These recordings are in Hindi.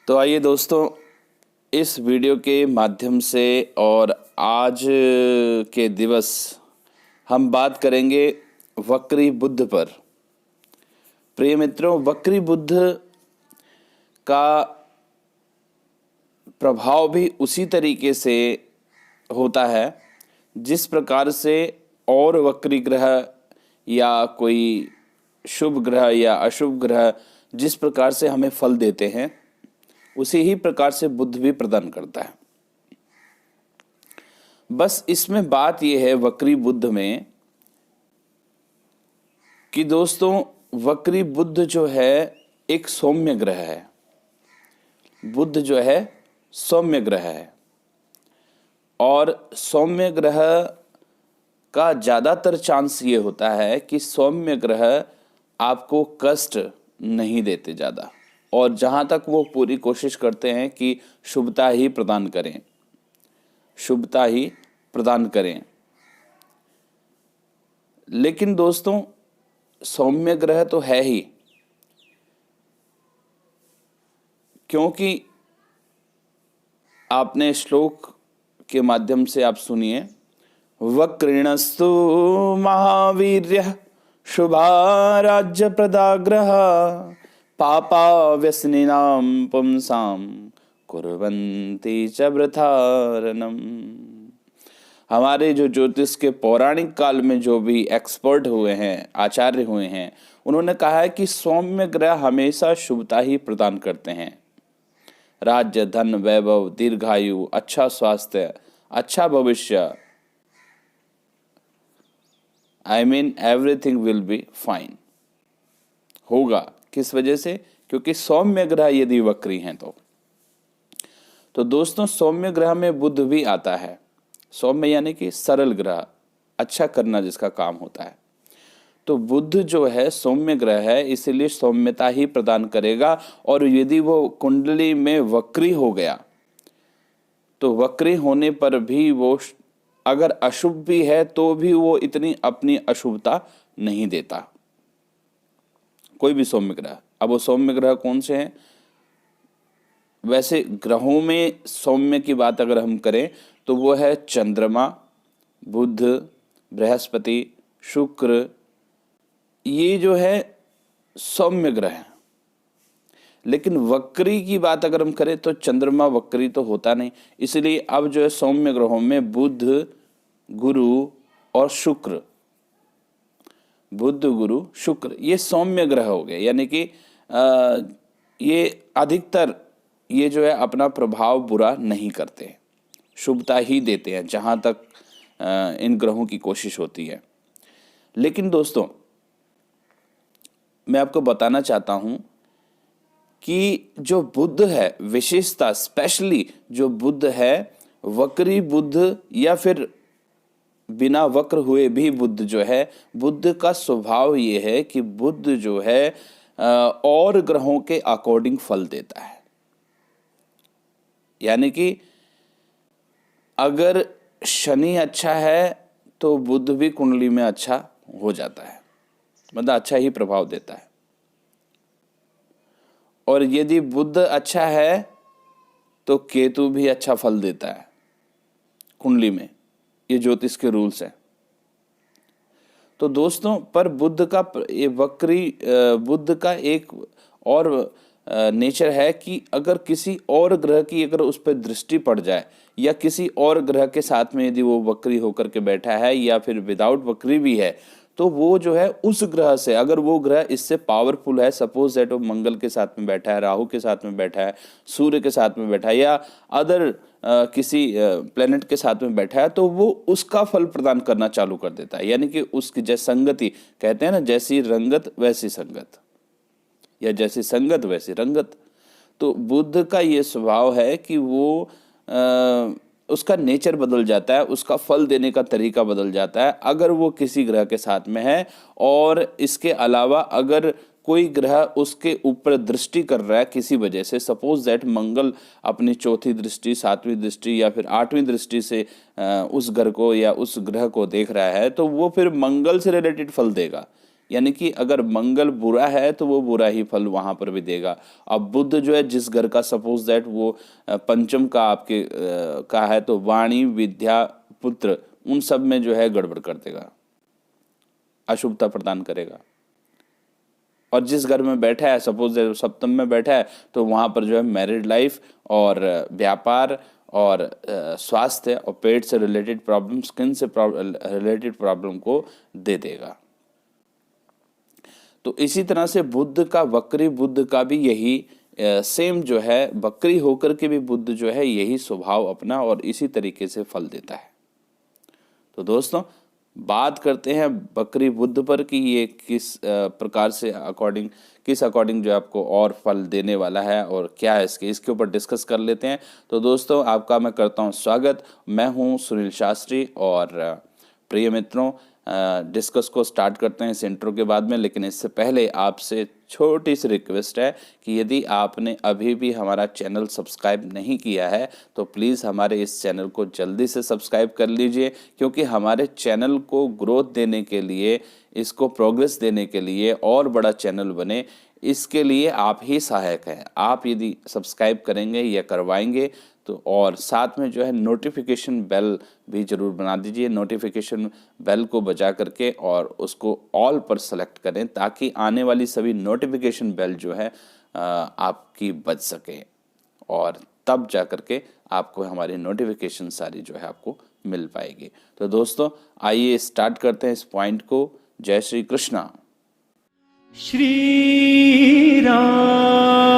तो आइए दोस्तों, इस वीडियो के माध्यम से और आज के दिवस हम बात करेंगे वक्री बुध पर। प्रिय मित्रों, वक्री बुध का प्रभाव भी उसी तरीके से होता है जिस प्रकार से और वक्री ग्रह या कोई शुभ ग्रह या अशुभ ग्रह जिस प्रकार से हमें फल देते हैं, उसी ही प्रकार से बुध भी प्रदान करता है। बस इसमें बात यह है वक्री बुध में कि दोस्तों, वक्री बुध जो है एक सौम्य ग्रह है। बुध जो है सौम्य ग्रह है और सौम्य ग्रह का ज़्यादातर चांस ये होता है कि सौम्य ग्रह आपको कष्ट नहीं देते ज़्यादा, और जहाँ तक वो पूरी कोशिश करते हैं कि शुभता ही प्रदान करें, शुभता ही प्रदान करें। लेकिन दोस्तों, सौम्य ग्रह तो है ही, क्योंकि आपने श्लोक के माध्यम से आप सुनिए, वक्रीणस्तु महावीर्यः शुभा राज्य प्रदाग्रह पापा व्यसनिनां पुंसां कुर्वन्ति च वृथारनम। हमारे जो ज्योतिष के पौराणिक काल में जो भी एक्सपर्ट हुए हैं, आचार्य हुए हैं, उन्होंने कहा है कि सौम्य ग्रह हमेशा शुभता ही प्रदान करते हैं। राज्य, धन, वैभव, दीर्घायु, अच्छा स्वास्थ्य, अच्छा भविष्य, I mean everything will be fine होगा। किस वजह से? क्योंकि सौम्य ग्रह यदि वक्री हैं तो दोस्तों, सौम्य ग्रह में बुध भी आता है। सौम्य यानी कि सरल ग्रह, अच्छा करना जिसका काम होता है। तो बुध जो है सौम्य ग्रह है, इसीलिए सौम्यता ही प्रदान करेगा। और यदि वो कुंडली में वक्री हो गया तो वक्री होने पर भी वो अगर अशुभ भी है तो भी वो इतनी अपनी अशुभता नहीं देता, कोई भी सौम्य ग्रह। अब वो सौम्य ग्रह कौन से हैं? वैसे ग्रहों में सौम्य की बात अगर हम करें तो वो है चंद्रमा, बुध, बृहस्पति, शुक्र, ये जो है सौम्य ग्रह हैं। लेकिन वक्री की बात अगर हम करें तो चंद्रमा वक्री तो होता नहीं, इसलिए अब जो है सौम्य ग्रहों में बुध, गुरु और शुक्र, बुध, गुरु, शुक्र, ये सौम्य ग्रह हो गए। यानी कि ये अधिकतर ये जो है अपना प्रभाव बुरा नहीं करते, शुभता ही देते हैं जहाँ तक इन ग्रहों की कोशिश होती है। लेकिन दोस्तों, मैं आपको बताना चाहता हूँ कि जो बुध है, विशेषता स्पेशली जो बुध है, वक्री बुध या फिर बिना वक्र हुए भी बुध जो है, बुध का स्वभाव ये है कि बुध जो है और ग्रहों के अकॉर्डिंग फल देता है। यानी कि अगर शनि अच्छा है तो बुध भी कुंडली में अच्छा हो जाता है, मतलब अच्छा ही प्रभाव देता है। और यदि बुध अच्छा है तो केतु भी अच्छा फल देता है कुंडली में। ये ज्योतिष के रूल्स हैं। तो दोस्तों, पर बुध का ये वक्री बुध का एक और नेचर है कि अगर किसी और ग्रह की अगर उस पर दृष्टि पड़ जाए, या किसी और ग्रह के साथ में यदि वो वक्री होकर के बैठा है या फिर विदाउट वक्री भी है, तो वो जो है उस ग्रह से, अगर वो ग्रह इससे पावरफुल है, सपोज दैट वो मंगल के साथ में बैठा है, राहु के साथ में बैठा है, सूर्य के साथ में बैठा है, या अदर किसी प्लेनेट के साथ में बैठा है, तो वो उसका फल प्रदान करना चालू कर देता है। यानी कि उसकी जैसी संगति, कहते हैं ना, जैसी रंगत वैसी संगत, या जैसी संगत वैसी रंगत। तो बुध का ये स्वभाव है कि वो उसका नेचर बदल जाता है, उसका फल देने का तरीका बदल जाता है अगर वो किसी ग्रह के साथ में है। और इसके अलावा अगर कोई ग्रह उसके ऊपर दृष्टि कर रहा है किसी वजह से, सपोज दैट मंगल अपनी चौथी दृष्टि, सातवीं दृष्टि या फिर आठवीं दृष्टि से उस घर को या उस ग्रह को देख रहा है, तो वो फिर मंगल से रिलेटेड फल देगा। यानी कि अगर मंगल बुरा है तो वो बुरा ही फल वहाँ पर भी देगा। अब बुध जो है जिस घर का सपोज दैट वो पंचम का आपके का है तो वाणी विद्या पुत्र उन सब में जो है गड़बड़ कर देगा, अशुभता प्रदान करेगा। और जिस घर में बैठा है सपोज सप्तम में बैठा है तो वहाँ पर जो है मैरिड लाइफ और व्यापार और स्वास्थ्य और पेट से रिलेटेड प्रॉब्लम, स्किन से रिलेटेड प्रॉब्लम को दे देगा। तो इसी तरह से बुध का वक्री बुध का भी यही सेम जो है, वक्री होकर के भी बुध जो है यही स्वभाव अपना और इसी तरीके से फल देता है। तो दोस्तों बात करते हैं वक्री बुध पर कि ये किस प्रकार से किस अकॉर्डिंग जो आपको और फल देने वाला है और क्या है इसके ऊपर डिस्कस कर लेते हैं। तो दोस्तों आपका मैं करता हूं स्वागत। मैं हूं सुनील शास्त्री और प्रिय मित्रों डिस्कस को स्टार्ट करते हैं इस इंट्रो के बाद में। लेकिन इससे पहले आपसे छोटी सी रिक्वेस्ट है कि यदि आपने अभी भी हमारा चैनल सब्सक्राइब नहीं किया है तो प्लीज़ हमारे इस चैनल को जल्दी से सब्सक्राइब कर लीजिए, क्योंकि हमारे चैनल को ग्रोथ देने के लिए, इसको प्रोग्रेस देने के लिए और बड़ा चैनल बने, इसके लिए आप ही सहायक हैं। आप यदि सब्सक्राइब करेंगे या करवाएंगे तो और साथ में जो है नोटिफिकेशन बेल भी ज़रूर बना दीजिए। नोटिफिकेशन बेल को बजा करके और उसको ऑल पर सेलेक्ट करें ताकि आने वाली सभी नोटिफिकेशन बेल जो है आपकी बज सके और तब जा करके आपको हमारी नोटिफिकेशन सारी जो है आपको मिल पाएगी। तो दोस्तों आइए स्टार्ट करते हैं इस पॉइंट को। जय श्री कृष्णा। श्री राम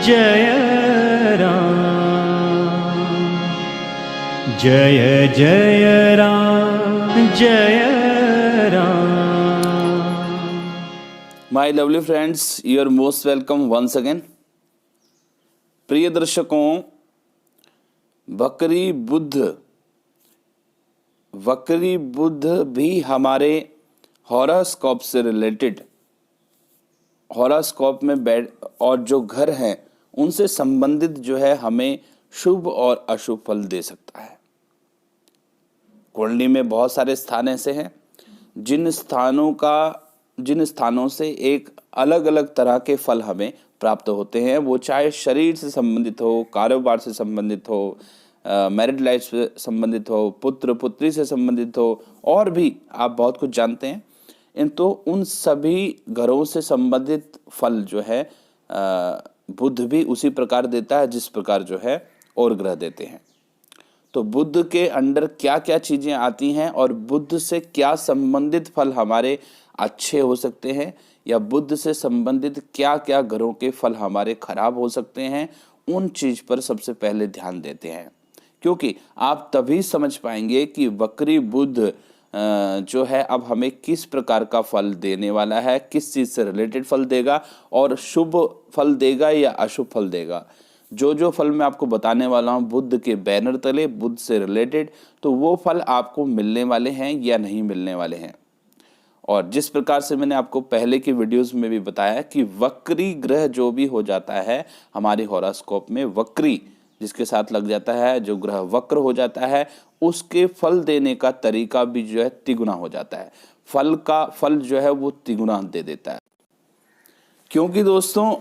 जय राम जय जय राम जय Ram. My lovely friends, you are most welcome once again. प्रिय दर्शकों, वक्री बुध भी हमारे हॉरोस्कोप से रिलेटेड, हॉरोस्कोप में और जो घर हैं उनसे संबंधित जो है हमें शुभ और अशुभ फल दे सकता है। कुंडली में बहुत सारे स्थान ऐसे हैं जिन स्थानों से एक अलग अलग तरह के फल हमें प्राप्त होते हैं। वो चाहे शरीर से संबंधित हो, कारोबार से संबंधित हो, मैरिड लाइफ से संबंधित हो, पुत्र पुत्री से संबंधित हो, और भी आप बहुत कुछ जानते हैं। तो उन सभी घरों से संबंधित फल जो है बुध भी उसी प्रकार देता है जिस प्रकार जो है और ग्रह देते हैं। तो बुध के अंडर क्या क्या चीज़ें आती हैं और बुध से क्या संबंधित फल हमारे अच्छे हो सकते हैं या बुध से संबंधित क्या क्या घरों के फल हमारे खराब हो सकते हैं, उन चीज़ पर सबसे पहले ध्यान देते हैं। क्योंकि आप तभी समझ पाएंगे कि वक्री बुध जो है अब हमें किस प्रकार का फल देने वाला है, किस चीज़ से रिलेटेड फल देगा और शुभ फल देगा या अशुभ फल देगा। जो फल मैं आपको बताने वाला हूँ बुध के बैनर तले, बुध से रिलेटेड, तो वो फल आपको मिलने वाले हैं या नहीं मिलने वाले हैं। और जिस प्रकार से मैंने आपको पहले की वीडियोस में भी बताया कि वक्री ग्रह जो भी हो जाता है हमारी हॉरोस्कोप में, वक्री जिसके साथ लग जाता है, जो ग्रह वक्र हो जाता है, उसके फल देने का तरीका भी जो है तिगुना हो जाता है। फल जो है वो तिगुना दे देता है। क्योंकि दोस्तों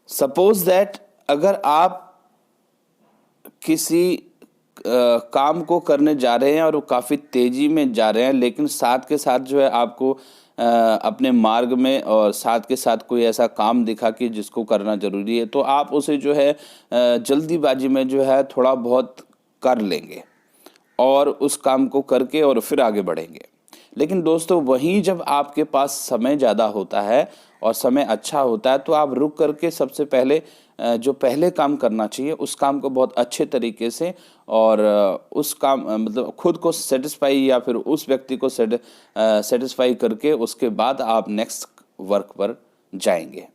सपोज दैट अगर आप किसी काम को करने जा रहे हैं और वो काफ़ी तेज़ी में जा रहे हैं, लेकिन साथ के साथ जो है आपको अपने मार्ग में और साथ के साथ कोई ऐसा काम दिखा कि जिसको करना ज़रूरी है, तो आप उसे जो है जल्दीबाजी में जो है थोड़ा बहुत कर लेंगे और उस काम को करके और फिर आगे बढ़ेंगे। लेकिन दोस्तों वहीं जब आपके पास समय ज़्यादा होता है और समय अच्छा होता है तो आप रुक करके सबसे पहले जो पहले काम करना चाहिए उस काम को बहुत अच्छे तरीके से और उस काम मतलब खुद को सेटिस्फाई या फिर उस व्यक्ति को सेटिस्फाई करके उसके बाद आप नेक्स्ट वर्क पर जाएंगे।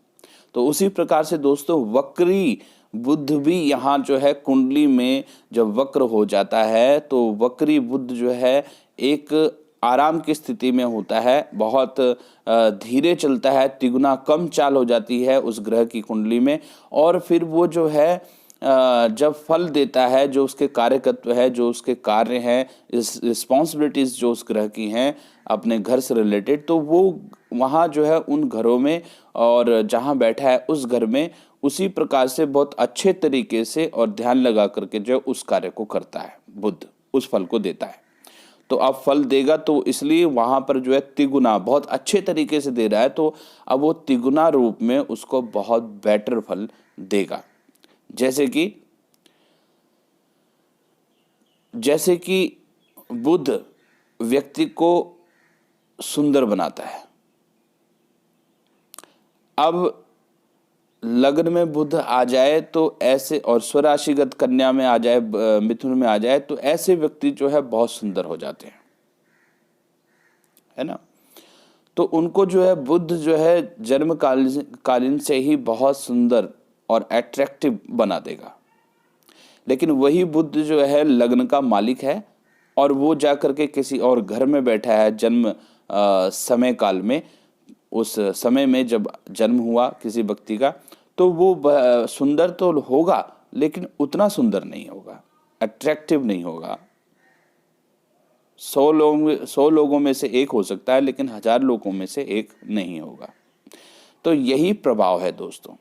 तो उसी प्रकार से दोस्तों वक्री बुध भी यहाँ जो है कुंडली में जब वक्र हो जाता है तो वक्री बुध जो है एक आराम की स्थिति में होता है, बहुत धीरे चलता है, तिगुना कम चाल हो जाती है उस ग्रह की कुंडली में, और फिर वो जो है जब फल देता है, जो उसके कार्यकत्व है, जो उसके कार्य हैं, इस रिस्पॉन्सिबिलिटीज जो उस ग्रह की हैं अपने घर से रिलेटेड, तो वो वहाँ जो है उन घरों में और जहाँ बैठा है उस घर में उसी प्रकार से बहुत अच्छे तरीके से और ध्यान लगा करके जो उस कार्य को करता है, बुध उस फल को देता है। तो अब फल देगा तो इसलिए वहाँ पर जो है तिगुना बहुत अच्छे तरीके से दे रहा है, तो अब वो तिगुना रूप में उसको बहुत बेटर फल देगा। जैसे कि बुध व्यक्ति को सुंदर बनाता है। अब लग्न में बुध आ जाए तो ऐसे, और स्वराशिगत कन्या में आ जाए, मिथुन में आ जाए, तो ऐसे व्यक्ति जो है बहुत सुंदर हो जाते हैं, है ना। तो उनको जो है बुध जो है जन्म कालीन से ही बहुत सुंदर और अट्रैक्टिव बना देगा। लेकिन वही बुध जो है लग्न का मालिक है और वो जा करके किसी और घर में बैठा है जन्म समय काल में, उस समय में जब जन्म हुआ किसी व्यक्ति का, तो वो सुंदर तो होगा लेकिन उतना सुंदर नहीं होगा, अट्रैक्टिव नहीं होगा। 100 लोगों में से एक हो सकता है लेकिन 1000 लोगों में से एक नहीं होगा। तो यही प्रभाव है दोस्तों।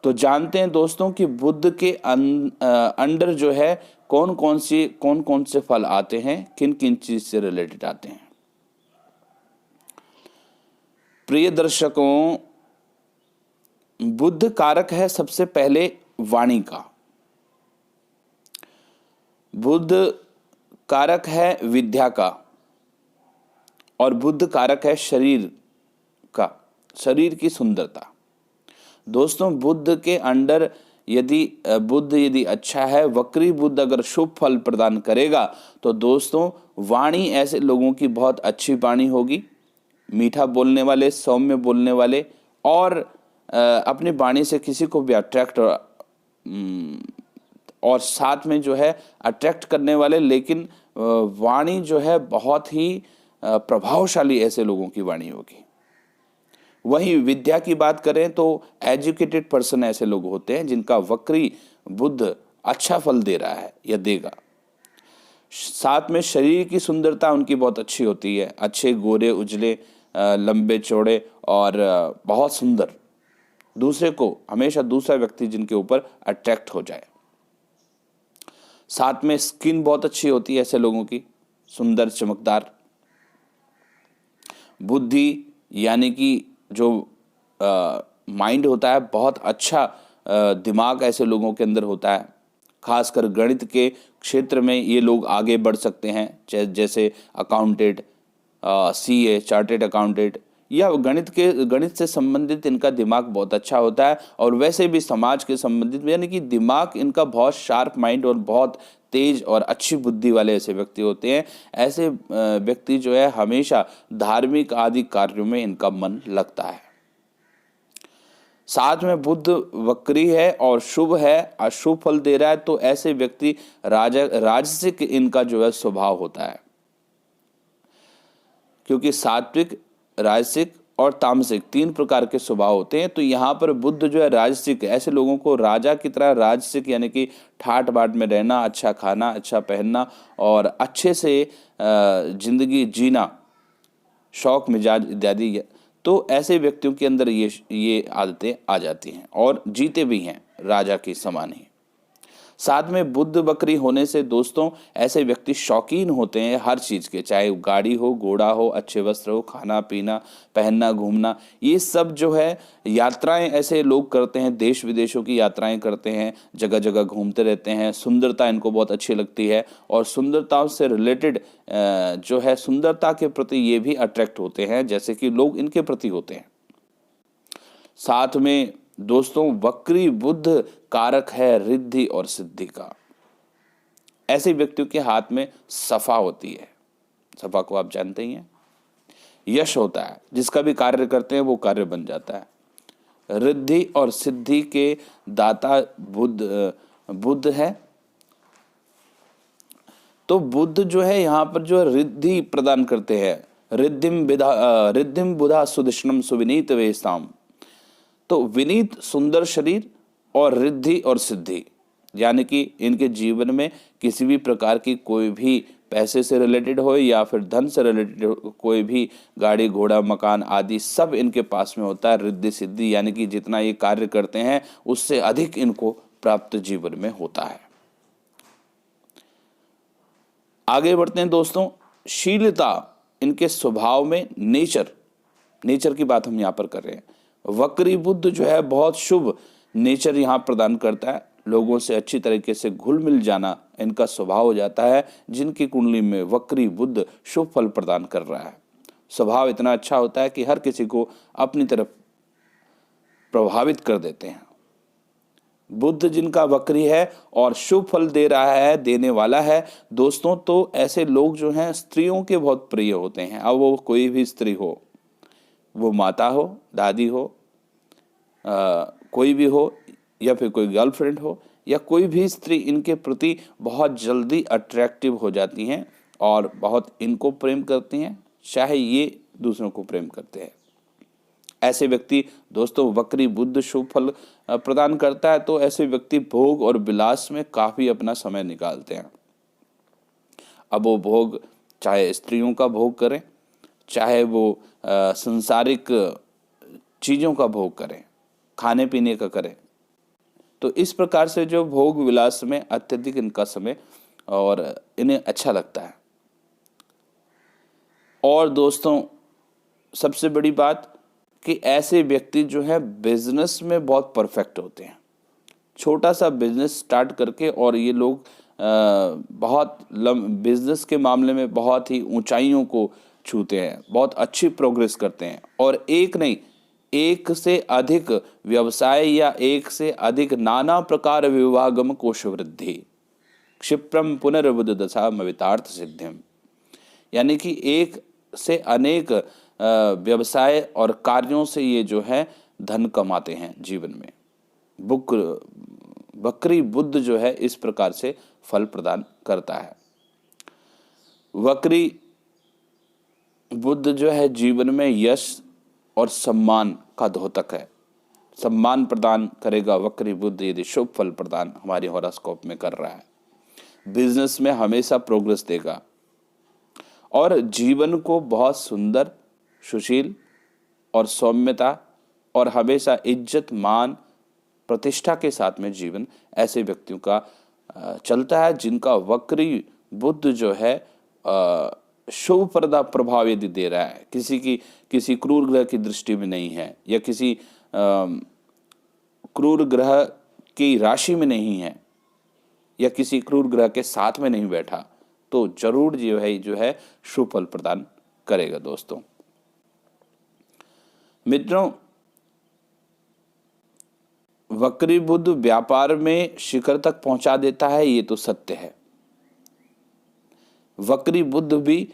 तो जानते हैं दोस्तों कि बुध के अंडर जो है कौन कौन से फल आते हैं, किन किन चीज से रिलेटेड आते हैं। प्रिय दर्शकों, बुध कारक है सबसे पहले वाणी का, बुध कारक है विद्या का, और बुध कारक है शरीर का, शरीर की सुंदरता। दोस्तों बुध के अंडर यदि अच्छा है, वक्री बुध अगर शुभ फल प्रदान करेगा तो दोस्तों वाणी ऐसे लोगों की बहुत अच्छी वाणी होगी, मीठा बोलने वाले, सौम्य बोलने वाले, और अपनी वाणी से किसी को भी अट्रैक्ट और साथ में जो है अट्रैक्ट करने वाले, लेकिन वाणी जो है बहुत ही प्रभावशाली ऐसे लोगों की वाणी होगी। वहीं विद्या की बात करें तो एजुकेटेड पर्सन ऐसे लोग होते हैं जिनका वक्री बुध अच्छा फल दे रहा है या देगा। साथ में शरीर की सुंदरता उनकी बहुत अच्छी होती है, अच्छे गोरे उजले लंबे चौड़े और बहुत सुंदर, दूसरे को हमेशा दूसरा व्यक्ति जिनके ऊपर अट्रैक्ट हो जाए। साथ में स्किन बहुत अच्छी होती है ऐसे लोगों की, सुंदर चमकदार। बुद्धि यानी कि जो माइंड होता है, बहुत अच्छा दिमाग ऐसे लोगों के अंदर होता है। खासकर गणित के क्षेत्र में ये लोग आगे बढ़ सकते हैं, जैसे अकाउंटेंट, सीए, चार्टेड अकाउंटेंट, या गणित से संबंधित इनका दिमाग बहुत अच्छा होता है। और वैसे भी समाज के संबंधित, यानी कि दिमाग इनका बहुत शार्प माइंड और बहुत तेज और अच्छी बुद्धि वाले ऐसे व्यक्ति होते हैं। ऐसे व्यक्ति जो है हमेशा धार्मिक आदि कार्यों में इनका मन लगता है। साथ में बुध वक्री है और शुभ है, अशुभ फल दे रहा है, तो ऐसे व्यक्ति राजसिक इनका जो है स्वभाव होता है, क्योंकि सात्विक, राजसिक और तामसिक 3 प्रकार के स्वभाव होते हैं। तो यहाँ पर बुध जो है राजसिक, ऐसे लोगों को राजा की तरह राजसिक यानी कि ठाट बाट में रहना, अच्छा खाना, अच्छा पहनना और अच्छे से जिंदगी जीना, शौक मिजाज इत्यादि, तो ऐसे व्यक्तियों के अंदर ये आदतें आ जाती हैं और जीते भी हैं राजा के समान ही। साथ में बुध बकरी होने से दोस्तों ऐसे व्यक्ति शौकीन होते हैं हर चीज़ के, चाहे गाड़ी हो, घोड़ा हो, अच्छे वस्त्र हो, खाना पीना, पहनना, घूमना, ये सब जो है यात्राएं ऐसे लोग करते हैं, देश विदेशों की यात्राएं करते हैं, जगह जगह घूमते रहते हैं। सुंदरता इनको बहुत अच्छी लगती है और सुंदरता से रिलेटेड जो है सुंदरता के प्रति ये भी अट्रैक्ट होते हैं, जैसे कि लोग इनके प्रति होते हैं। साथ में दोस्तों वक्री बुध कारक है रिद्धि और सिद्धि का। ऐसे व्यक्तियों के हाथ में सफा होती है, सफा को आप जानते ही हैं, यश होता है, जिसका भी कार्य करते हैं वो कार्य बन जाता है। रिद्धि और सिद्धि के दाता बुध है। तो बुध जो है यहाँ पर जो रिद्धि प्रदान करते हैं, रिद्धिम बुधा सुदृष्णम सुविनीत वेस्ताम, तो विनीत सुंदर शरीर और रिद्धि और सिद्धि, यानी कि इनके जीवन में किसी भी प्रकार की कोई भी पैसे से रिलेटेड हो या फिर धन से रिलेटेड हो, कोई भी गाड़ी घोड़ा मकान आदि सब इनके पास में होता है। रिद्धि सिद्धि यानी कि जितना ये कार्य करते हैं उससे अधिक इनको प्राप्त जीवन में होता है। आगे बढ़ते हैं दोस्तों। शीलता इनके स्वभाव में, नेचर की बात हम यहाँ पर कर रहे हैं। वक्री बुध जो है बहुत शुभ नेचर यहाँ प्रदान करता है। लोगों से अच्छी तरीके से घुल मिल जाना इनका स्वभाव हो जाता है। जिनकी कुंडली में वक्री बुध शुभ फल प्रदान कर रहा है, स्वभाव इतना अच्छा होता है कि हर किसी को अपनी तरफ प्रभावित कर देते हैं। बुध जिनका वक्री है और शुभ फल दे रहा है, देने वाला है दोस्तों, तो ऐसे लोग जो हैं स्त्रियों के बहुत प्रिय होते हैं। अब वो कोई भी स्त्री हो, वो माता हो, दादी हो, कोई भी हो, या फिर कोई गर्लफ्रेंड हो या कोई भी स्त्री, इनके प्रति बहुत जल्दी अट्रैक्टिव हो जाती हैं और बहुत इनको प्रेम करती हैं, चाहे ये दूसरों को प्रेम करते हैं। ऐसे व्यक्ति दोस्तों, वक्री बुध शुभ फल प्रदान करता है, तो ऐसे व्यक्ति भोग और विलास में काफी अपना समय निकालते हैं। अब वो भोग चाहे स्त्रियों का भोग करें, चाहे वो संसारिक चीजों का भोग करें, खाने पीने का करें, तो इस प्रकार से जो भोग विलास में अत्यधिक इनका समय और इन्हें अच्छा लगता है। और दोस्तों सबसे बड़ी बात कि ऐसे व्यक्ति जो है बिजनेस में बहुत परफेक्ट होते हैं। छोटा सा बिजनेस स्टार्ट करके और ये लोग बहुत बिजनेस के मामले में बहुत ही ऊंचाइयों को छूते हैं, बहुत अच्छी प्रोग्रेस करते हैं। और एक नहीं, एक से अधिक व्यवसाय या एक से अधिक नाना प्रकार विवागम कोश वृद्धि क्षिप्रम पुनर्बुध दशा मवितार्थ सिद्धिम, यानी कि एक से अनेक व्यवसाय और कार्यों से ये जो है धन कमाते हैं जीवन में। वक्री बुध जो है इस प्रकार से फल प्रदान करता है। वक्री बुध जो है जीवन में यश और सम्मान का द्योतक है, सम्मान प्रदान करेगा वक्री बुध यदि शुभ फल प्रदान हमारी हॉरोस्कोप में कर रहा है। बिजनेस में हमेशा प्रोग्रेस देगा और जीवन को बहुत सुंदर, सुशील और सौम्यता और हमेशा इज्जत मान प्रतिष्ठा के साथ में जीवन ऐसे व्यक्तियों का चलता है, जिनका वक्री बुध जो है शुभ प्रभाव यदि दे रहा है, किसी क्रूर ग्रह की दृष्टि में नहीं है या किसी क्रूर ग्रह की राशि में नहीं है या किसी क्रूर ग्रह के साथ में नहीं बैठा, तो जरूर जो है शुभ फल प्रदान करेगा। दोस्तों मित्रों, वक्री बुध व्यापार में शिखर तक पहुंचा देता है, ये तो सत्य है। वक्री बुध भी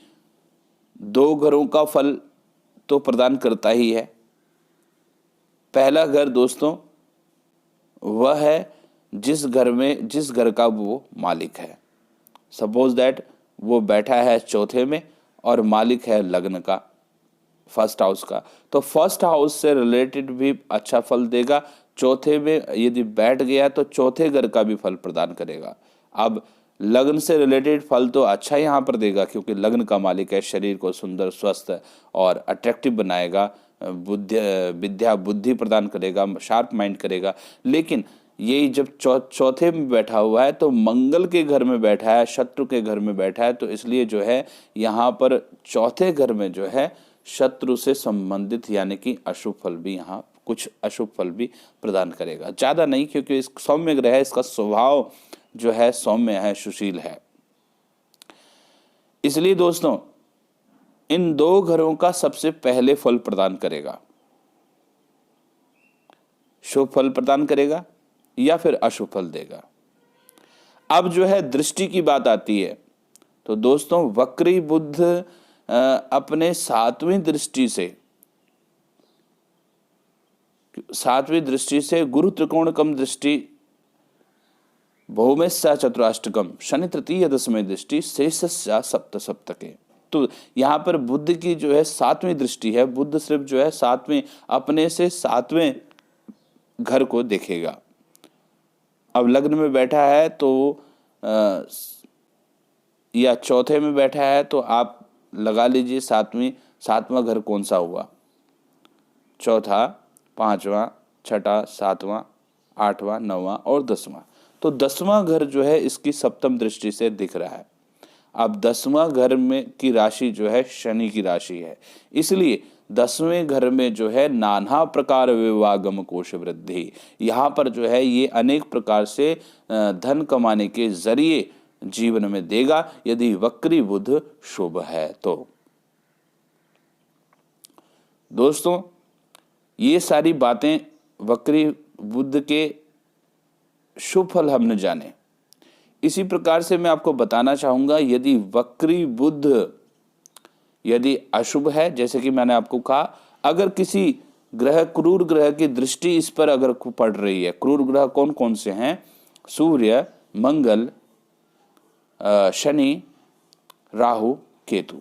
2 घरों का फल तो प्रदान करता ही है। पहला घर दोस्तों वह है जिस घर का वो मालिक है। सपोज दैट वो बैठा है चौथे में और मालिक है लग्न का, फर्स्ट हाउस का, तो फर्स्ट हाउस से रिलेटेड भी अच्छा फल देगा। चौथे में यदि बैठ गया तो चौथे घर का भी फल प्रदान करेगा। अब लग्न से रिलेटेड फल तो अच्छा यहाँ पर देगा, क्योंकि लग्न का मालिक है, शरीर को सुंदर, स्वस्थ और अट्रैक्टिव बनाएगा, विद्या बुद्धि प्रदान करेगा, शार्प माइंड करेगा। लेकिन यही जब चौथे में बैठा हुआ है तो मंगल के घर में बैठा है, शत्रु के घर में बैठा है, तो इसलिए जो है यहाँ पर चौथे घर में जो है शत्रु से संबंधित यानी कि अशुभ फल भी, यहाँ कुछ अशुभ फल भी प्रदान करेगा। ज्यादा नहीं, क्योंकि इस सौम्य ग्रह है, इसका स्वभाव जो है सौम्य है, सुशील है। इसलिए दोस्तों इन 2 घरों का सबसे पहले फल प्रदान करेगा, शुभ फल प्रदान करेगा या फिर अशुभ फल देगा। अब जो है दृष्टि की बात आती है, तो दोस्तों वक्री बुध अपने 7वीं दृष्टि से गुरु त्रिकोणकम दृष्टि, भौमेस्या चतुराष्टकम, शनि तृतीय दशमी दृष्टि, शेषस्या सप्तके। तो यहाँ पर बुध की जो है 7वीं दृष्टि है। बुध सिर्फ जो है 7वें अपने से 7वें घर को देखेगा, अब लग्न में बैठा है तो या चौथे में बैठा है तो आप लगा लीजिए सातवां घर कौन सा हुआ, चौथा, पांचवा, छठा, सातवां, आठवां, नौवां और 10वां। तो 10वां घर जो है इसकी सप्तम दृष्टि से दिख रहा है। अब 10वां घर में की राशि जो है शनि की राशि है, इसलिए 10वें घर में जो है नाना प्रकार विवागम कोश वृद्धि, यहाँ पर जो है ये अनेक प्रकार से धन कमाने के जरिए जीवन में देगा यदि वक्री बुध शुभ है तो। दोस्तों ये सारी बातें वक्री बुध के शुभ फल हमने जाने। इसी प्रकार से मैं आपको बताना चाहूंगा यदि वक्री बुध यदि अशुभ है, जैसे कि मैंने आपको कहा, अगर किसी ग्रह क्रूर ग्रह की दृष्टि इस पर अगर पड़ रही है, क्रूर ग्रह कौन कौन से हैं, सूर्य, मंगल, शनि, राहु, केतु,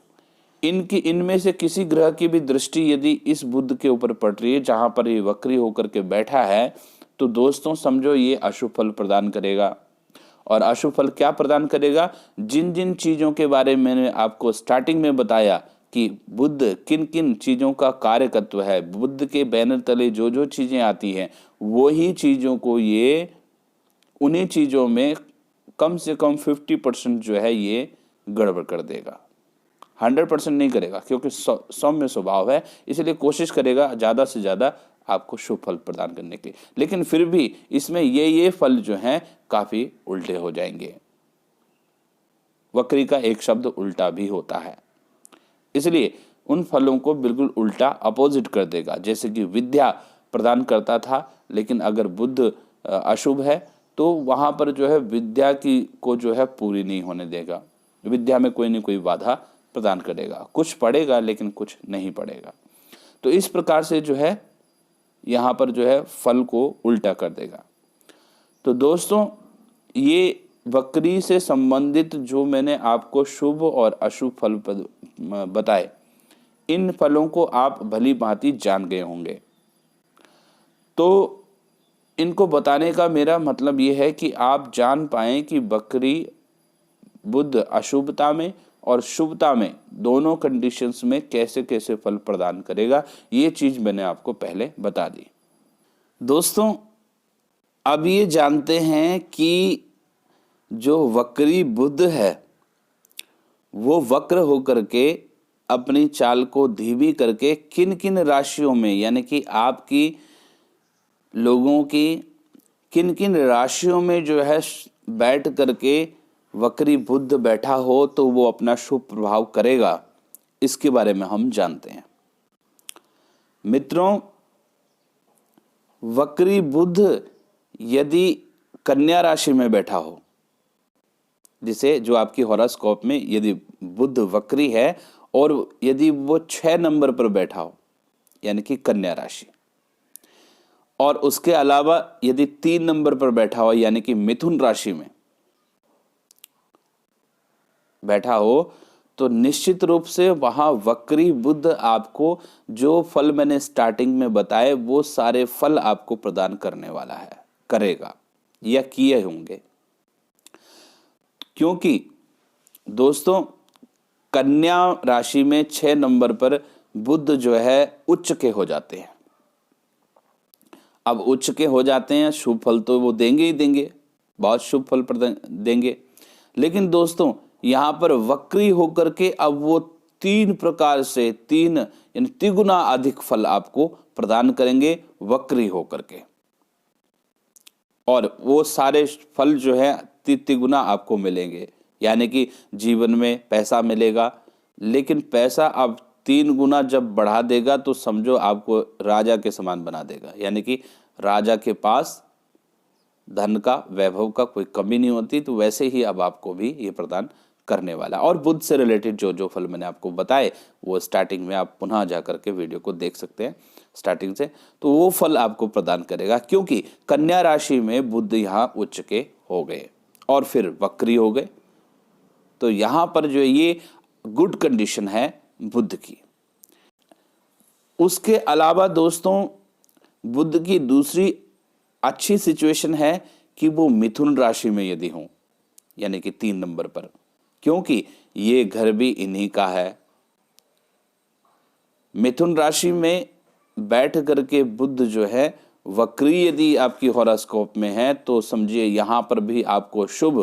इनमें से किसी ग्रह की भी दृष्टि यदि इस बुध के ऊपर पड़ रही है जहां पर ये वक्री होकर के बैठा है, तो दोस्तों समझो ये अशुभ फल प्रदान करेगा। और अशुभ फल क्या प्रदान करेगा, जिन जिन चीजों के बारे में मैंने आपको स्टार्टिंग में बताया कि बुध किन किन चीजों का कार्यकत्व है, बुध के बैनर तले जो जो चीजें आती हैं वो ही चीजों को ये उन्हीं चीजों में कम से कम 50% जो है ये गड़बड़ कर देगा। 100% नहीं करेगा क्योंकि सौम्य स्वभाव है, इसलिए कोशिश करेगा ज़्यादा से ज़्यादा आपको शुभ फल प्रदान करने के, लेकिन फिर भी इसमें ये फल जो हैं काफ़ी उल्टे हो जाएंगे। वक्री का एक शब्द उल्टा भी होता है, इसलिए उन फलों को बिल्कुल उल्टा अपोजिट कर देगा। जैसे कि विद्या प्रदान करता था, लेकिन अगर बुध अशुभ है तो वहाँ पर जो है विद्या की को जो है पूरी नहीं होने देगा, विद्या में कोई न कोई बाधा प्रदान करेगा, कुछ पढ़ेगा लेकिन कुछ नहीं पढ़ेगा। तो इस प्रकार से जो है यहाँ पर जो है फल को उल्टा कर देगा। तो दोस्तों ये वक्री से संबंधित जो मैंने आपको शुभ और अशुभ फल बताए, इन फलों को आप भली भांति जान गए होंगे। तो इनको बताने का मेरा मतलब ये है कि आप जान पाएं कि वक्री बुध अशुभता में और शुभता में दोनों कंडीशंस में कैसे कैसे फल प्रदान करेगा, ये चीज मैंने आपको पहले बता दी। दोस्तों अब ये जानते हैं कि जो वक्री बुध है वो वक्र होकर के अपनी चाल को धीमी करके किन किन राशियों में, यानी कि आपकी लोगों की किन किन राशियों में जो है बैठ करके वक्री बुध बैठा हो तो वो अपना शुभ प्रभाव करेगा, इसके बारे में हम जानते हैं। मित्रों, वक्री बुध यदि कन्या राशि में बैठा हो, जिसे जो आपकी हॉरोस्कोप में यदि बुध वक्री है और यदि वो 6 नंबर पर बैठा हो, यानी कि कन्या राशि, और उसके अलावा यदि 3 नंबर पर बैठा हो यानी कि मिथुन राशि में बैठा हो, तो निश्चित रूप से वहां वक्री बुध आपको जो फल मैंने स्टार्टिंग में बताए वो सारे फल आपको प्रदान करने वाला है, करेगा या किए होंगे। क्योंकि दोस्तों कन्या राशि में 6 नंबर पर बुध जो है उच्च के हो जाते हैं। अब उच्च के हो जाते हैं, शुभ फल तो वो देंगे ही देंगे, बहुत शुभ फल देंगे, लेकिन दोस्तों यहाँ पर वक्री होकर के अब वो 3 प्रकार से 3 यानी तिगुना अधिक फल आपको प्रदान करेंगे वक्री होकर के, और वो सारे फल जो है तिगुना आपको मिलेंगे। यानी कि जीवन में पैसा मिलेगा, लेकिन पैसा अब 3 गुना जब बढ़ा देगा तो समझो आपको राजा के समान बना देगा। यानी कि राजा के पास धन का, वैभव का कोई कमी नहीं होती, तो वैसे ही अब आपको भी ये प्रदान करने वाला। और बुध से रिलेटेड जो जो फल मैंने आपको बताए वो स्टार्टिंग में आप पुनः जाकर के वीडियो को देख सकते हैं स्टार्टिंग से, तो वो फल आपको प्रदान करेगा। क्योंकि कन्या राशि में बुध यहाँ उच्च के हो गए और फिर वक्री हो गए, तो यहाँ पर जो ये गुड कंडीशन है बुध की। उसके अलावा दोस्तों बुध की दूसरी अच्छी सिचुएशन है कि वो मिथुन राशि में यदि हों, यानी कि 3 नंबर पर, क्योंकि ये घर भी इन्हीं का है। मिथुन राशि में बैठ करके बुध जो है वक्री यदि आपकी हॉरोस्कोप में है तो समझिए यहाँ पर भी आपको शुभ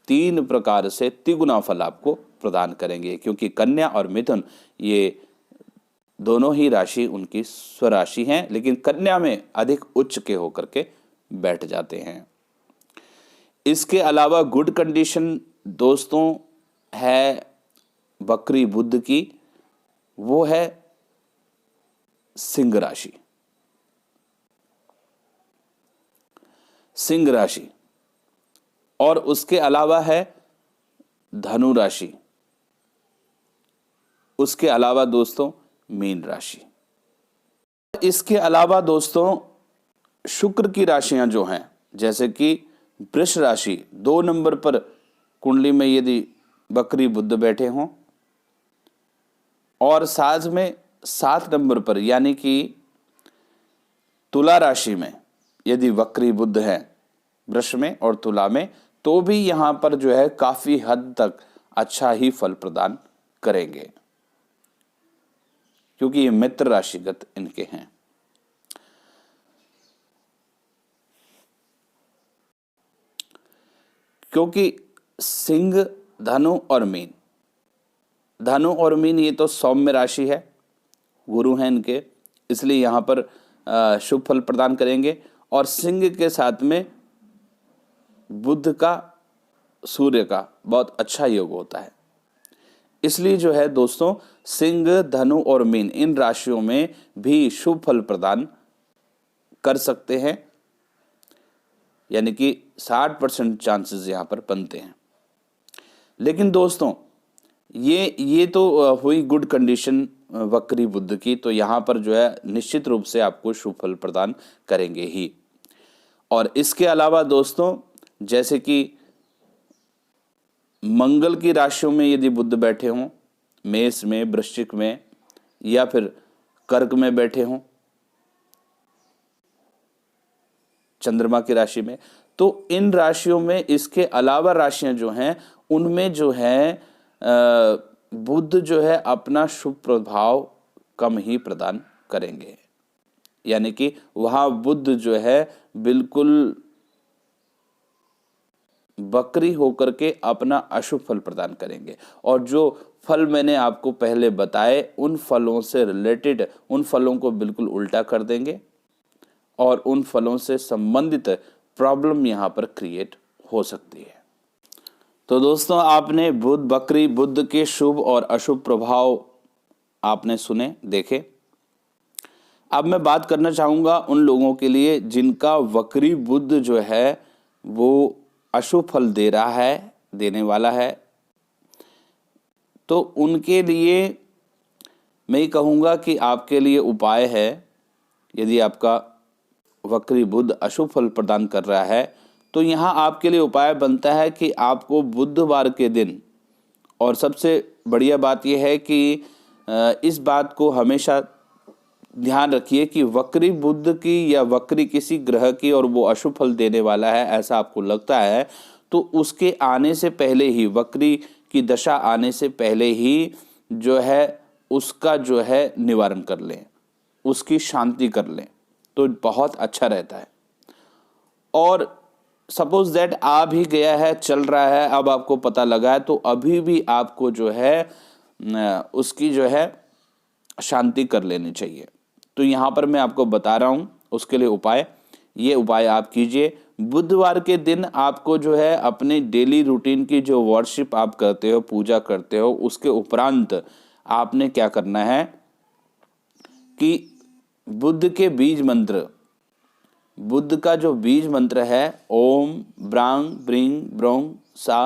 3 प्रकार से तिगुना फल आपको प्रदान करेंगे, क्योंकि कन्या और मिथुन ये दोनों ही राशि उनकी स्वराशि हैं, लेकिन कन्या में अधिक उच्च के होकर के बैठ जाते हैं। इसके अलावा गुड कंडीशन दोस्तों है वक्री बुध की, वो है सिंह राशि। सिंह राशि और उसके अलावा है धनु राशि, उसके अलावा दोस्तों मीन राशि। इसके अलावा दोस्तों शुक्र की राशियां जो हैं, जैसे कि वृष राशि 2 नंबर पर कुंडली में यदि वक्री बुध बैठे हों, और साथ में 7 नंबर पर यानी कि तुला राशि में यदि वक्री बुध है वृष में और तुला में, तो भी यहां पर जो है काफी हद तक अच्छा ही फल प्रदान करेंगे, क्योंकि ये मित्र राशिगत इनके हैं। क्योंकि सिंह, धनु और मीन, धनु और मीन ये तो सौम्य राशि है, गुरु हैं इनके, इसलिए यहां पर शुभ फल प्रदान करेंगे। और सिंह के साथ में बुध का, सूर्य का बहुत अच्छा योग होता है, इसलिए जो है दोस्तों सिंह, धनु और मीन इन राशियों में भी शुभ फल प्रदान कर सकते हैं, यानी कि 60% चांसेस यहां पर बनते हैं। लेकिन दोस्तों ये तो हुई गुड कंडीशन वक्री बुध की, तो यहां पर जो है निश्चित रूप से आपको शुभ फल प्रदान करेंगे ही। और इसके अलावा दोस्तों जैसे कि मंगल की राशियों में यदि बुध बैठे हों, मेष में, वृश्चिक में या फिर कर्क में बैठे हों, चंद्रमा की राशि में, तो इन राशियों में इसके अलावा राशियां जो हैं उनमें जो है बुध जो है अपना शुभ प्रभाव कम ही प्रदान करेंगे, यानी कि वहां बुध जो है बिल्कुल वक्री होकर के अपना अशुभ फल प्रदान करेंगे। और जो फल मैंने आपको पहले बताए उन फलों से रिलेटेड उन फलों को बिल्कुल उल्टा कर देंगे और उन फलों से संबंधित प्रॉब्लम यहां पर क्रिएट हो सकती है। तो दोस्तों आपने बुध, वक्री बुध के शुभ और अशुभ प्रभाव आपने सुने, देखे। अब मैं बात करना चाहूंगा उन लोगों के लिए जिनका वक्री बुध जो है वो अशुभ फल दे रहा है, देने वाला है। तो उनके लिए मैं ये कहूँगा कि आपके लिए उपाय है, यदि आपका वक्री बुध अशुभ फल प्रदान कर रहा है तो यहाँ आपके लिए उपाय बनता है कि आपको बुधवार के दिन, और सबसे बढ़िया बात यह है कि इस बात को हमेशा ध्यान रखिए कि वक्री बुध की या वक्री किसी ग्रह की और वो अशुभ फल देने वाला है ऐसा आपको लगता है, तो उसके आने से पहले ही, वक्री की दशा आने से पहले ही जो है उसका जो है निवारण कर लें, उसकी शांति कर लें, तो बहुत अच्छा रहता है। और सपोज दैट आ भी गया है, चल रहा है, अब आपको पता लगा है, तो अभी भी आपको जो है उसकी जो है शांति कर लेनी चाहिए। तो यहाँ पर मैं आपको बता रहा हूँ उसके लिए उपाय, ये उपाय आप कीजिए। बुधवार के दिन आपको जो है अपने डेली रूटीन की जो वर्शिप आप करते हो, पूजा करते हो, उसके उपरांत आपने क्या करना है कि बुध के बीज मंत्र, बुध का जो बीज मंत्र है ओम ब्रांग ब्रिंग ब्रोंग सा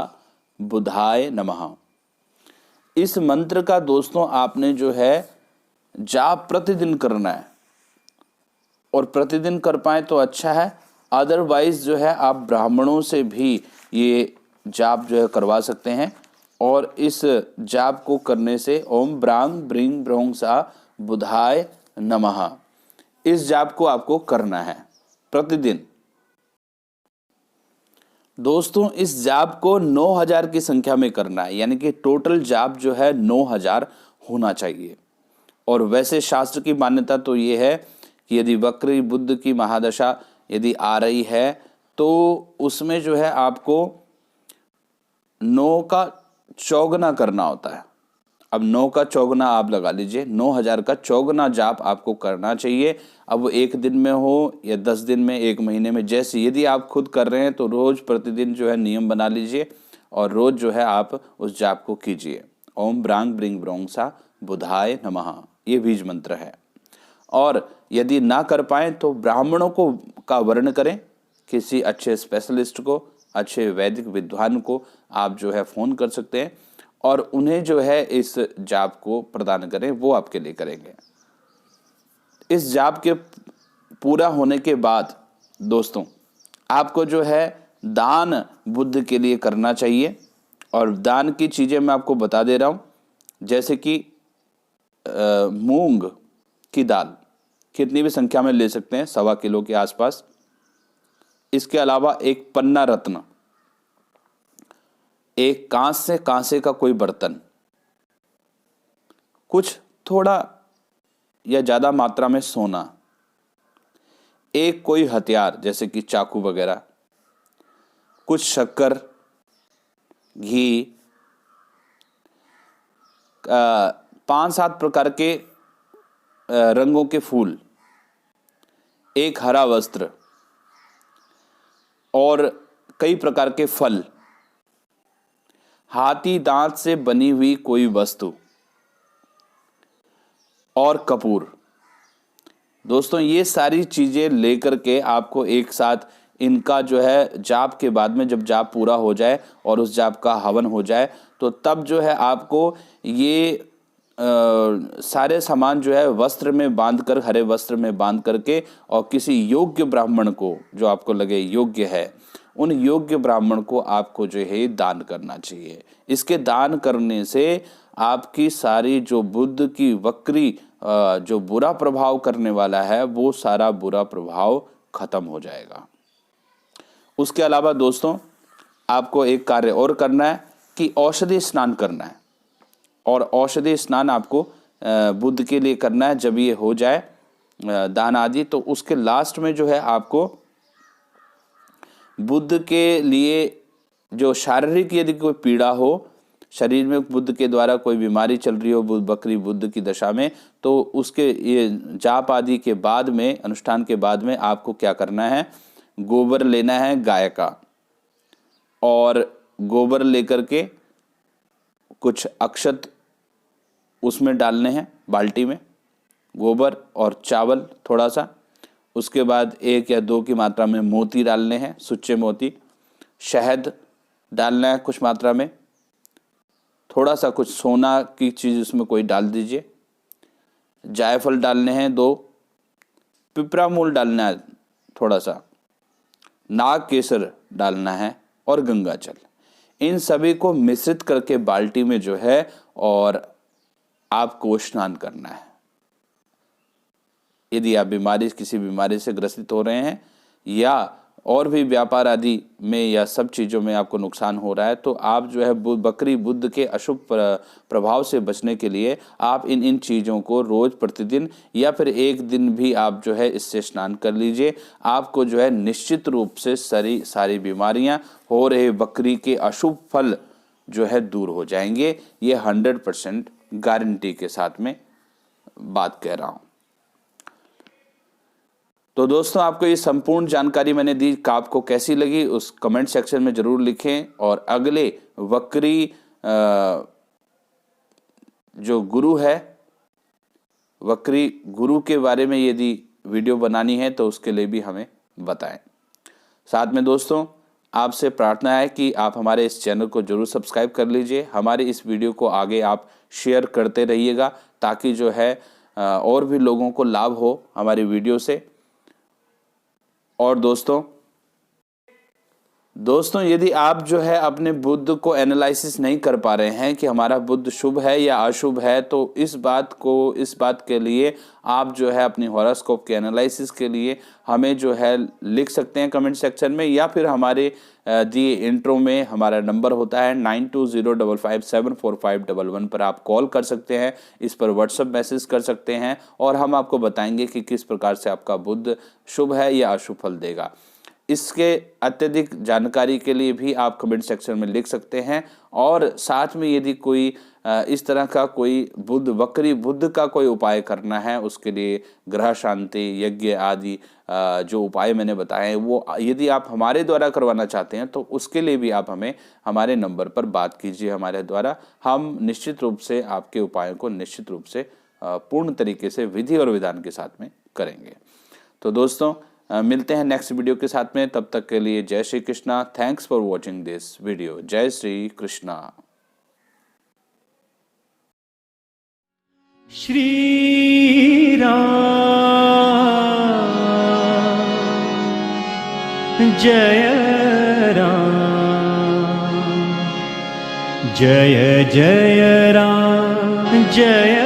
बुधाय नमः, इस मंत्र का दोस्तों आपने जो है जाप प्रतिदिन करना है। और प्रतिदिन कर पाए तो अच्छा है, अदरवाइज जो है आप ब्राह्मणों से भी ये जाप जो है करवा सकते हैं। और इस जाप को करने से ओम ब्रांग ब्रिंग ब्रोंग सा बुधाय नमः, इस जाप को आपको करना है प्रतिदिन। दोस्तों इस जाप को 9000 की संख्या में करना है, यानी कि टोटल जाप जो है 9000 होना चाहिए। और वैसे शास्त्र की मान्यता तो ये है कि यदि वक्री बुध की महादशा यदि आ रही है तो उसमें जो है आपको 9 का चौगुना करना होता है। अब 9 का चौगुना आप लगा लीजिए, 9000 का चौगुना जाप आपको करना चाहिए। अब वो 1 दिन में हो या 10 दिन में, 1 महीने में, जैसे यदि आप खुद कर रहे हैं तो रोज प्रतिदिन जो है नियम बना लीजिए और रोज जो है आप उस जाप को कीजिए। ओम ब्रांग ब्रिंग ब्रोंगसा बुधाय नमः, ये बीज मंत्र है। और यदि ना कर पाए तो ब्राह्मणों को का वर्ण करें, किसी अच्छे स्पेशलिस्ट को, अच्छे वैदिक विद्वान को आप जो है फ़ोन कर सकते हैं और उन्हें जो है इस जाप को प्रदान करें, वो आपके लिए करेंगे। इस जाप के पूरा होने के बाद दोस्तों आपको जो है दान बुद्ध के लिए करना चाहिए। और दान की चीज़ें मैं आपको बता दे रहा हूँ, जैसे कि मूंग की दाल कितनी भी संख्या में ले सकते हैं, 1.25 किलो के आसपास। इसके अलावा एक पन्ना रत्न, एक कांसे का कोई बर्तन, कुछ थोड़ा या ज़्यादा मात्रा में सोना, एक कोई हथियार जैसे कि चाकू वगैरह, कुछ शक्कर, घी, 5-7 प्रकार के रंगों के फूल, एक हरा वस्त्र और कई प्रकार के फल, हाथी दांत से बनी हुई कोई वस्तु और कपूर। दोस्तों ये सारी चीज़ें लेकर के आपको एक साथ इनका जो है जाप के बाद में, जब जाप पूरा हो जाए और उस जाप का हवन हो जाए, तो तब जो है आपको ये सारे सामान जो है वस्त्र में बांध कर, हरे वस्त्र में बांध करके, और किसी योग्य ब्राह्मण को, जो आपको लगे योग्य है, उन योग्य ब्राह्मण को आपको जो है दान करना चाहिए। इसके दान करने से आपकी सारी जो बुद्ध की वक्री जो बुरा प्रभाव करने वाला है, वो सारा बुरा प्रभाव खत्म हो जाएगा। उसके अलावा दोस्तों आपको एक कार्य और करना है कि औषधि स्नान करना है। और औषधि स्नान आपको बुद्ध के लिए करना है। जब ये हो जाए दान आदि, तो उसके लास्ट में जो है आपको बुद्ध के लिए जो शारीरिक यदि कोई पीड़ा हो, शरीर में बुद्ध के द्वारा कोई बीमारी चल रही हो बकरी बुद्ध की दशा में, तो उसके ये जाप आदि के बाद में, अनुष्ठान के बाद में आपको क्या करना है, गोबर लेना है गाय का, और गोबर लेकर के कुछ अक्षत उसमें डालने हैं बाल्टी में, गोबर और चावल थोड़ा सा। उसके बाद 1 या 2 की मात्रा में मोती डालने हैं, सुच्चे मोती, शहद डालना है कुछ मात्रा में, थोड़ा सा कुछ सोना की चीज़ उसमें कोई डाल दीजिए, जायफल डालने हैं 2, पिपरामूल डालना है थोड़ा सा, नाग केसर डालना है और गंगा जल। इन सभी को मिश्रित करके बाल्टी में जो है और आपको स्नान करना है। यदि आप किसी बीमारी से ग्रसित हो रहे हैं या और भी व्यापार आदि में या सब चीज़ों में आपको नुकसान हो रहा है, तो आप जो है बकरी बुद्ध के अशुभ प्रभाव से बचने के लिए आप इन चीज़ों को रोज़ प्रतिदिन या फिर 1 दिन भी आप जो है इससे स्नान कर लीजिए। आपको जो है निश्चित रूप से सारी बीमारियां, हो रहे बकरी के अशुभ फल जो है दूर हो जाएंगे। ये 100% गारंटी के साथ में बात कह रहा हूँ। तो दोस्तों आपको ये संपूर्ण जानकारी मैंने दी, आपको कैसी लगी उस कमेंट सेक्शन में ज़रूर लिखें। और अगले वक्री जो गुरु है, वक्री गुरु के बारे में यदि वीडियो बनानी है तो उसके लिए भी हमें बताएं। साथ में दोस्तों आपसे प्रार्थना है कि आप हमारे इस चैनल को जरूर सब्सक्राइब कर लीजिए। हमारे इस वीडियो को आगे आप शेयर करते रहिएगा, ताकि जो है और भी लोगों को लाभ हो हमारी वीडियो से। और दोस्तों दोस्तों, यदि आप जो है अपने बुध को एनालिसिस नहीं कर पा रहे हैं कि हमारा बुध शुभ है या अशुभ है, तो इस बात के लिए आप जो है अपनी हॉरोस्कोप के एनालिसिस के लिए हमें जो है लिख सकते हैं कमेंट सेक्शन में, या फिर हमारे दिए इंट्रो में हमारा नंबर होता है 9205574511 पर आप कॉल कर सकते हैं, इस पर व्हाट्सएप मैसेज कर सकते हैं और हम आपको बताएंगे कि किस प्रकार से आपका बुध शुभ है या अशुभ फल देगा। इसके अत्यधिक जानकारी के लिए भी आप कमेंट सेक्शन में लिख सकते हैं। और साथ में यदि कोई इस तरह का कोई वक्री बुध का कोई उपाय करना है, उसके लिए ग्रह शांति यज्ञ आदि जो उपाय मैंने बताए हैं वो यदि आप हमारे द्वारा करवाना चाहते हैं तो उसके लिए भी आप हमें हमारे नंबर पर बात कीजिए हमारे द्वारा। हम निश्चित रूप से आपके उपायों को निश्चित रूप से पूर्ण तरीके से विधि और विधान के साथ में करेंगे। तो दोस्तों, मिलते हैं नेक्स्ट वीडियो के साथ में, तब तक के लिए जय Shri Krishna. Thanks for watching this video. जय श्री कृष्णा। श्री राम जय राम जय जय राम जय